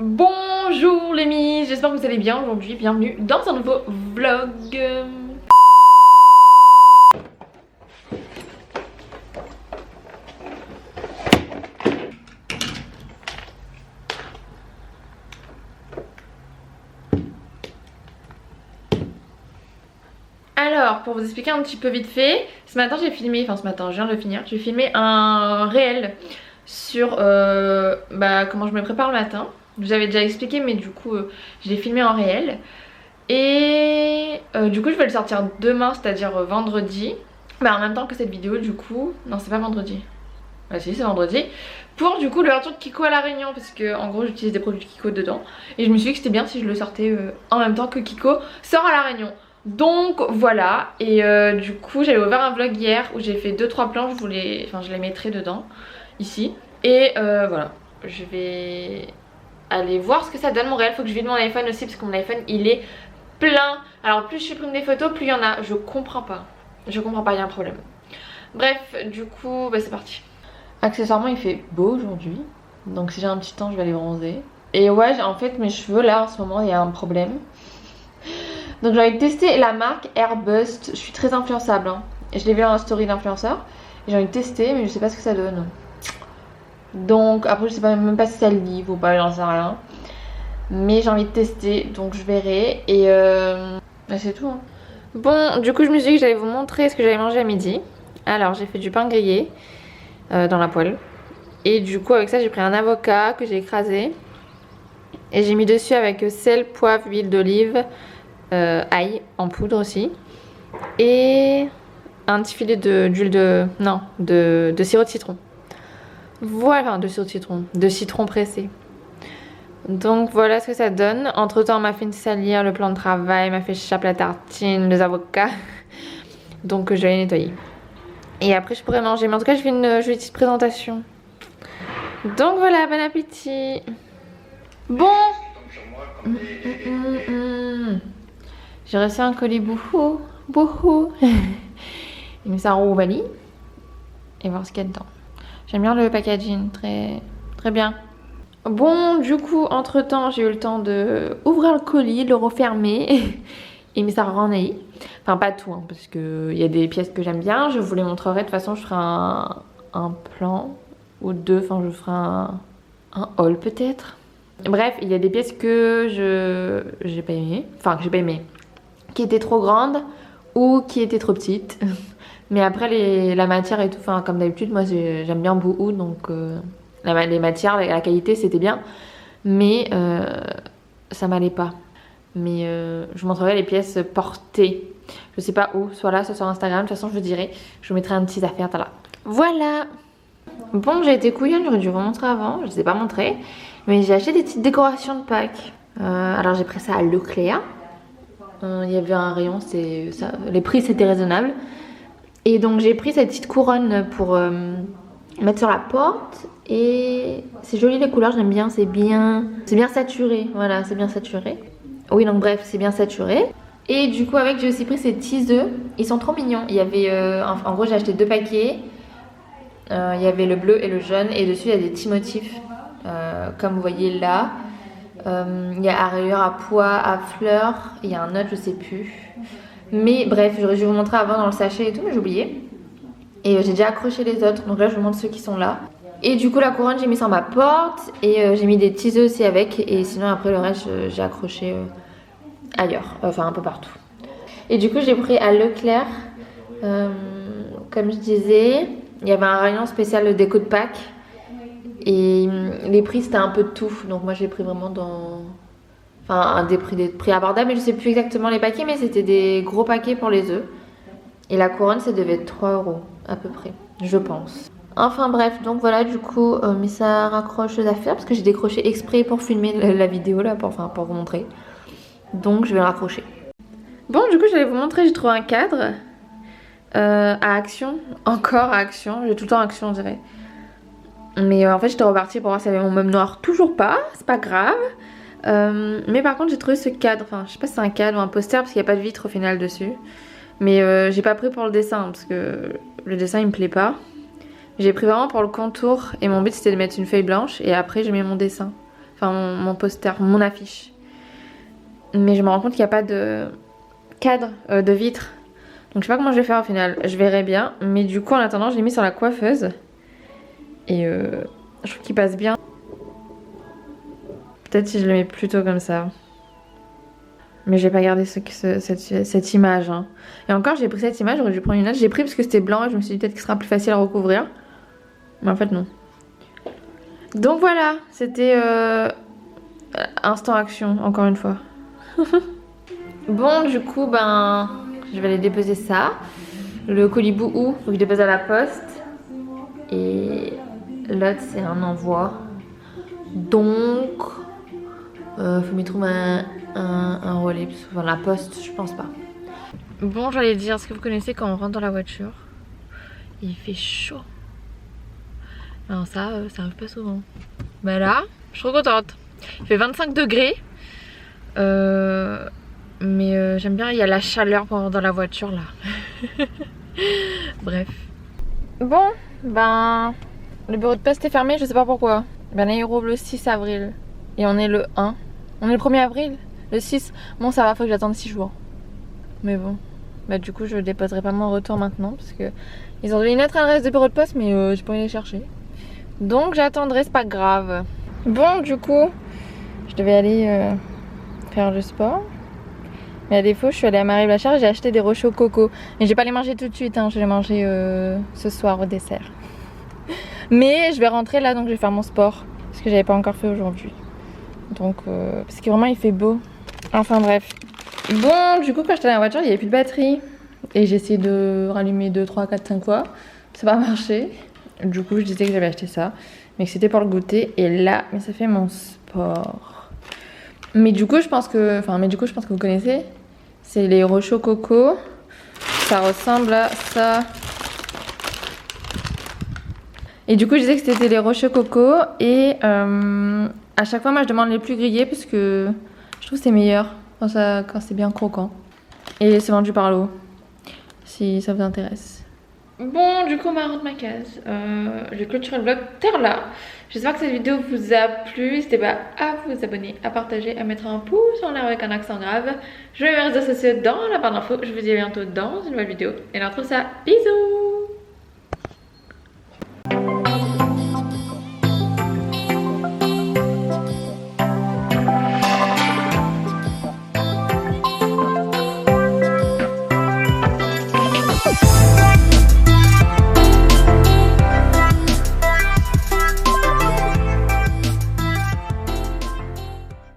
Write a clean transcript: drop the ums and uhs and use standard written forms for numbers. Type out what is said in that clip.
Bonjour les miss, j'espère que vous allez bien aujourd'hui, bienvenue dans un nouveau vlog. Alors, pour vous expliquer un petit peu vite fait, ce matin j'ai filmé, enfin ce matin je viens de le finir, j'ai filmé un réel sur comment je me prépare le matin. Je vous avais déjà expliqué mais du coup je l'ai filmé en réel. Et du coup je vais le sortir demain, c'est-à-dire vendredi. En même temps que cette vidéo du coup, non c'est pas vendredi. Ah si c'est vendredi. Pour du coup le retour de Kiko à la Réunion, parce que en gros j'utilise des produits Kiko dedans. Et je me suis dit que c'était bien si je le sortais en même temps que Kiko sort à la Réunion. Donc voilà, et du coup j'avais ouvert un vlog hier où j'ai fait 2-3 plans, je les mettrai dedans, ici. Et voilà, je vais aller voir ce que ça donne mon réel, faut que je vide mon iPhone aussi parce que mon iPhone il est plein. Alors plus je supprime des photos, plus il y en a, je comprends pas, il y a un problème. Bref, du coup c'est parti. Accessoirement il fait beau aujourd'hui, donc si j'ai un petit temps je vais aller bronzer. Et ouais, en fait mes cheveux là en ce moment il y a un problème. Donc j'ai envie de tester la marque Airbust. Je suis très influençable hein. Je l'ai vu dans la story d'influenceur. J'ai envie de tester mais je sais pas ce que ça donne. Donc après je sais pas, même pas si ça le livre ou pas, j'en sais rien. Mais j'ai envie de tester donc je verrai. Et c'est tout hein. Bon du coup je me suis dit que j'allais vous montrer ce que j'avais mangé à midi. Alors j'ai fait du pain grillé dans la poêle. Et du coup avec ça j'ai pris un avocat que j'ai écrasé. Et j'ai mis dessus avec sel, poivre, huile d'olive, ail en poudre aussi. Et un petit filet de sirop de citron. Voilà, de sirop de citron, de citron pressé. Donc voilà ce que ça donne. Entre temps, on m'a fait salir le plan de travail, m'a fait chape la tartine, les avocats. Donc je vais les nettoyer. Et après je pourrais manger. Mais en tout cas, je fais une jolie petite présentation. Donc voilà, bon appétit. Bon. J'ai reçu un colis bouhou. Bouhou. Il met ça en rouvalie. Et voir ce qu'il y a dedans. J'aime bien le packaging, très, très bien. Bon, du coup, entre temps, j'ai eu le temps de ouvrir le colis, le refermer et mettre ça rennailler. Enfin, pas tout, hein, parce qu'il y a des pièces que j'aime bien. Je vous les montrerai. De toute façon, je ferai un plan ou deux. Enfin, je ferai un haul peut-être. Bref, il y a des pièces que j'ai pas aimé. Enfin, que j'ai pas aimé. Qui étaient trop grandes ou qui étaient trop petites. Mais après la matière et tout, enfin comme d'habitude moi j'aime bien Boohoo donc les matières, la qualité c'était bien. Mais ça m'allait pas. Mais je vous montrerai les pièces portées. Je sais pas où, soit là, soit sur Instagram. De toute façon je vous dirai, je vous mettrai un petit affaire là. Voilà. Bon j'ai été couillonne, j'aurais dû vous montrer avant, je ne sais pas montrer. Mais j'ai acheté des petites décorations de Pâques. Alors j'ai pris ça à Leclerc. Il y avait un rayon, les prix c'était raisonnable. Et donc j'ai pris cette petite couronne pour mettre sur la porte. Et c'est joli les couleurs, j'aime bien, c'est bien saturé. Voilà, c'est bien saturé. Oui donc bref, c'est bien saturé. Et du coup avec j'ai aussi pris ces petits œufs. Ils sont trop mignons. Il y avait, en gros j'ai acheté 2 paquets. Il y avait le bleu et le jaune. Et dessus il y a des petits motifs. Comme vous voyez là. Il y a à rayures, à pois, à fleurs. Il y a un autre, je sais plus. Mais bref, j'aurais dû vous montrer avant dans le sachet et tout, mais j'ai oublié. Et j'ai déjà accroché les autres, donc là je vous montre ceux qui sont là. Et du coup la couronne j'ai mis sur ma porte. Et j'ai mis des petits œufs aussi avec. Et sinon après le reste j'ai accroché ailleurs, enfin un peu partout. Et du coup j'ai pris à Leclerc, comme je disais, il y avait un rayon spécial déco de Pâques. Et les prix c'était un peu de tout. Donc moi j'ai pris vraiment dans... Enfin des prix abordables, mais je sais plus exactement les paquets, mais c'était des gros paquets pour les œufs. Et la couronne ça devait être 3 € à peu près, je pense. Enfin bref, donc voilà du coup, mais ça raccroche les affaires parce que j'ai décroché exprès pour filmer la vidéo là, pour vous montrer. Donc je vais le raccrocher. Bon du coup j'allais vous montrer, j'ai trouvé un cadre à Action, encore à Action, j'ai tout le temps Action on dirait. Mais en fait j'étais repartie pour voir s'il y avait mon meuble noir, toujours pas, c'est pas grave. Mais par contre j'ai trouvé ce cadre, enfin je sais pas si c'est un cadre ou un poster parce qu'il n'y a pas de vitre au final dessus. Mais j'ai pas pris pour le dessin parce que le dessin il me plaît pas. J'ai pris vraiment pour le contour et mon but c'était de mettre une feuille blanche et après j'ai mis mon dessin. Enfin mon poster, mon affiche. Mais je me rends compte qu'il n'y a pas de cadre, de vitre. Donc je sais pas comment je vais faire au final, je verrai bien. Mais du coup en attendant je l'ai mis sur la coiffeuse. Et je trouve qu'il passe bien. Peut-être si je le mets plutôt comme ça. Mais j'ai pas gardé cette image. Hein. Et encore j'ai pris cette image, j'aurais dû prendre une autre. J'ai pris parce que c'était blanc et je me suis dit peut-être que ce sera plus facile à recouvrir. Mais en fait non. Donc voilà, c'était instant action encore une fois. Bon du coup ben je vais aller déposer ça. Le colis Bouhou, faut que je dépose à la poste. Et l'autre c'est un envoi. Donc faut m'y trouver un relais, parce que enfin, la poste je pense pas. Bon j'allais dire, est-ce que vous connaissez quand on rentre dans la voiture, il fait chaud. Alors ça arrive pas souvent. Bah là, je suis trop contente. Il fait 25 degrés. Mais j'aime bien, il y a la chaleur quand on rentre dans la voiture là. Bref. Bon, ben le bureau de poste est fermé, je sais pas pourquoi. Ben là il rouvre le 6 avril. Et on est le 1. On est le 1er avril. Le 6. Bon ça va, faut que j'attende 6 jours. Mais bon. Bah du coup je déposerai pas mon retour maintenant. Parce que ils ont donné une autre adresse de bureau de poste. Mais j'ai pas envie de les chercher. Donc j'attendrai, c'est pas grave. Bon du coup je devais aller faire le sport. Mais à défaut je suis allée à Marie-Blachère et j'ai acheté des rochers au coco. Mais je vais pas les manger tout de suite, hein. Je vais les manger ce soir au dessert. Mais je vais rentrer là donc je vais faire mon sport. Parce que j'avais pas encore fait aujourd'hui. Donc parce que vraiment il fait beau. Enfin bref. Bon du coup quand j'étais dans la voiture il n'y avait plus de batterie. Et j'ai essayé de rallumer 2, 3, 4, 5 fois. Ça n'a pas marché. Du coup je disais que j'avais acheté ça. Mais que c'était pour le goûter. Et là mais ça fait mon sport. Mais du coup je pense que vous connaissez. C'est les rochers au coco. Ça ressemble à ça. Et du coup je disais que c'était les rochers au coco. Et à chaque fois moi je demande les plus grillés. Parce que je trouve que c'est meilleur quand c'est bien croquant. Et c'est vendu par lot. Si ça vous intéresse. Bon du coup on va rentrer ma case. Je vais clôturer le vlog là. J'espère que cette vidéo vous a plu. N'hésitez pas à vous abonner, à partager, à mettre un pouce en l'air avec un accent grave. Je mets mes réseaux sociaux dans la barre d'infos. Je vous dis à bientôt dans une nouvelle vidéo. Et on retrouve ça. Bisous.